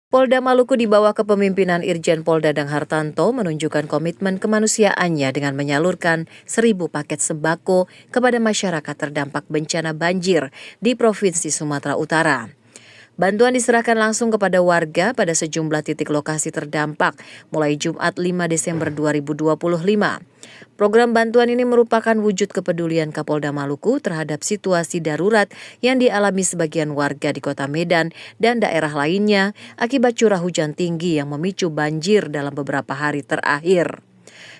Polda Maluku di bawah kepemimpinan Irjen Pol Dadang Hartanto menunjukkan komitmen kemanusiaannya dengan menyalurkan 1.000 paket sembako kepada masyarakat terdampak bencana banjir di Provinsi Sumatera Utara. Bantuan diserahkan langsung kepada warga pada sejumlah titik lokasi terdampak mulai Jumat 5 Desember 2025. Program bantuan ini merupakan wujud kepedulian Kapolda Maluku terhadap situasi darurat yang dialami sebagian warga di Kota Medan dan daerah lainnya akibat curah hujan tinggi yang memicu banjir dalam beberapa hari terakhir.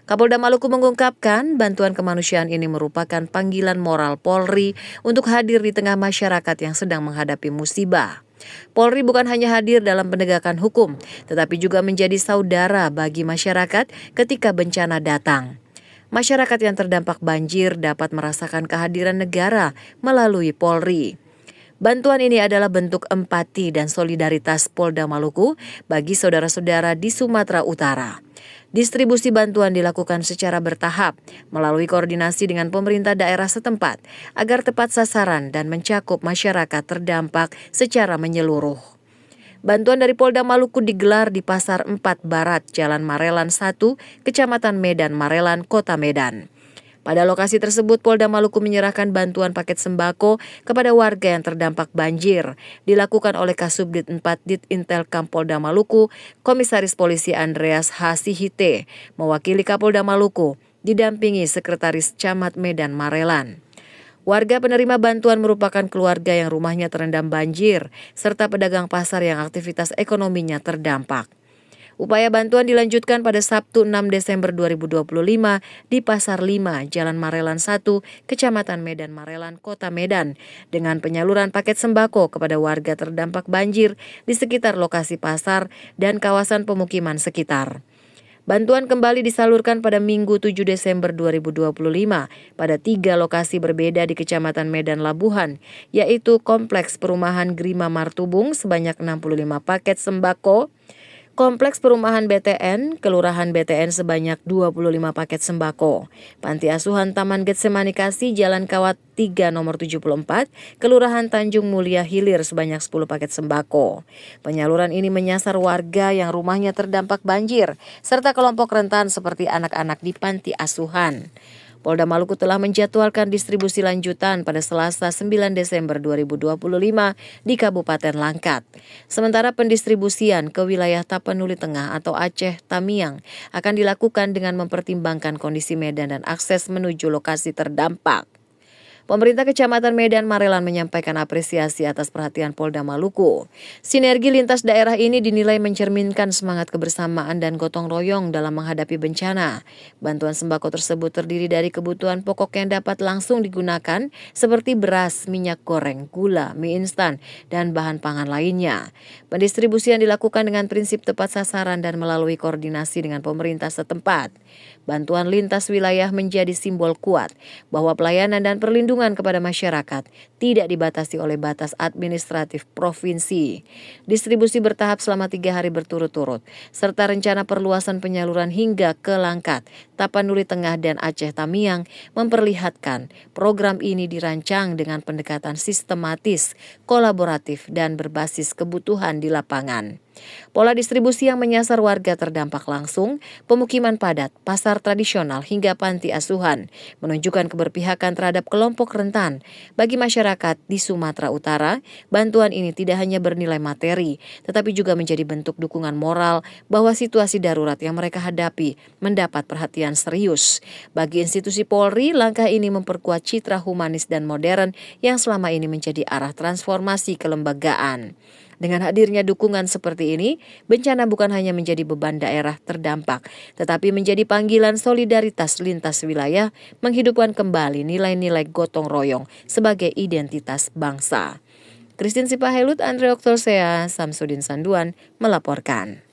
Kapolda Maluku mengungkapkan bantuan kemanusiaan ini merupakan panggilan moral Polri untuk hadir di tengah masyarakat yang sedang menghadapi musibah. Polri bukan hanya hadir dalam penegakan hukum, tetapi juga menjadi saudara bagi masyarakat ketika bencana datang. Masyarakat yang terdampak banjir dapat merasakan kehadiran negara melalui Polri. Bantuan ini adalah bentuk empati dan solidaritas Polda Maluku bagi saudara-saudara di Sumatera Utara. Distribusi bantuan dilakukan secara bertahap melalui koordinasi dengan pemerintah daerah setempat agar tepat sasaran dan mencakup masyarakat terdampak secara menyeluruh. Bantuan dari Polda Maluku digelar di Pasar 4 Barat, Jalan Marelan 1, Kecamatan Medan Marelan, Kota Medan. Pada lokasi tersebut, Polda Maluku menyerahkan bantuan paket sembako kepada warga yang terdampak banjir. Dilakukan oleh Kasubdit 4 Ditintelkam Polda Maluku, Komisaris Polisi Andreas H. Sihite, mewakili Kapolda Maluku, didampingi Sekretaris Camat Medan Marelan. Warga penerima bantuan merupakan keluarga yang rumahnya terendam banjir, serta pedagang pasar yang aktivitas ekonominya terdampak. Upaya bantuan dilanjutkan pada Sabtu 6 Desember 2025 di Pasar 5, Jalan Marelan 1, Kecamatan Medan Marelan, Kota Medan, dengan penyaluran paket sembako kepada warga terdampak banjir di sekitar lokasi pasar dan kawasan pemukiman sekitar. Bantuan kembali disalurkan pada Minggu 7 Desember 2025 pada 3 lokasi berbeda di Kecamatan Medan Labuhan, yaitu Kompleks Perumahan Grima Martubung sebanyak 65 paket sembako, Kompleks Perumahan BTN, Kelurahan BTN sebanyak 25 paket sembako. Panti Asuhan Taman Getsemani Kasih, Jalan Kawat 3 nomor 74, Kelurahan Tanjung Mulia Hilir sebanyak 10 paket sembako. Penyaluran ini menyasar warga yang rumahnya terdampak banjir, serta kelompok rentan seperti anak-anak di Panti Asuhan. Polda Maluku telah menjadwalkan distribusi lanjutan pada Selasa 9 Desember 2025 di Kabupaten Langkat. Sementara pendistribusian ke wilayah Tapanuli Tengah atau Aceh Tamiang akan dilakukan dengan mempertimbangkan kondisi medan dan akses menuju lokasi terdampak. Pemerintah Kecamatan Medan Marelan menyampaikan apresiasi atas perhatian Polda Maluku. Sinergi lintas daerah ini dinilai mencerminkan semangat kebersamaan dan gotong royong dalam menghadapi bencana. Bantuan sembako tersebut terdiri dari kebutuhan pokok yang dapat langsung digunakan seperti beras, minyak goreng, gula, mie instan, dan bahan pangan lainnya. Pendistribusian dilakukan dengan prinsip tepat sasaran dan melalui koordinasi dengan pemerintah setempat. Bantuan lintas wilayah menjadi simbol kuat bahwa pelayanan dan perlindungan kepada masyarakat tidak dibatasi oleh batas administratif provinsi. Distribusi bertahap selama 3 hari berturut-turut, serta rencana perluasan penyaluran hingga ke Langkat, Tapanuli Tengah, dan Aceh Tamiang memperlihatkan program ini dirancang dengan pendekatan sistematis, kolaboratif, dan berbasis kebutuhan di lapangan. Pola distribusi yang menyasar warga terdampak langsung, pemukiman padat, pasar tradisional, hingga panti asuhan menunjukkan keberpihakan terhadap kelompok rentan. Bagi masyarakat di Sumatera Utara, bantuan ini tidak hanya bernilai materi, tetapi juga menjadi bentuk dukungan moral bahwa situasi darurat yang mereka hadapi mendapat perhatian serius. Bagi institusi Polri, langkah ini memperkuat citra humanis dan modern yang selama ini menjadi arah transformasi kelembagaan. Dengan hadirnya dukungan seperti ini, bencana bukan hanya menjadi beban daerah terdampak, tetapi menjadi panggilan solidaritas lintas wilayah, menghidupkan kembali nilai-nilai gotong royong sebagai identitas bangsa. Christine Sipahelut, Andre Oktolsea, Samsudin Sanduan melaporkan.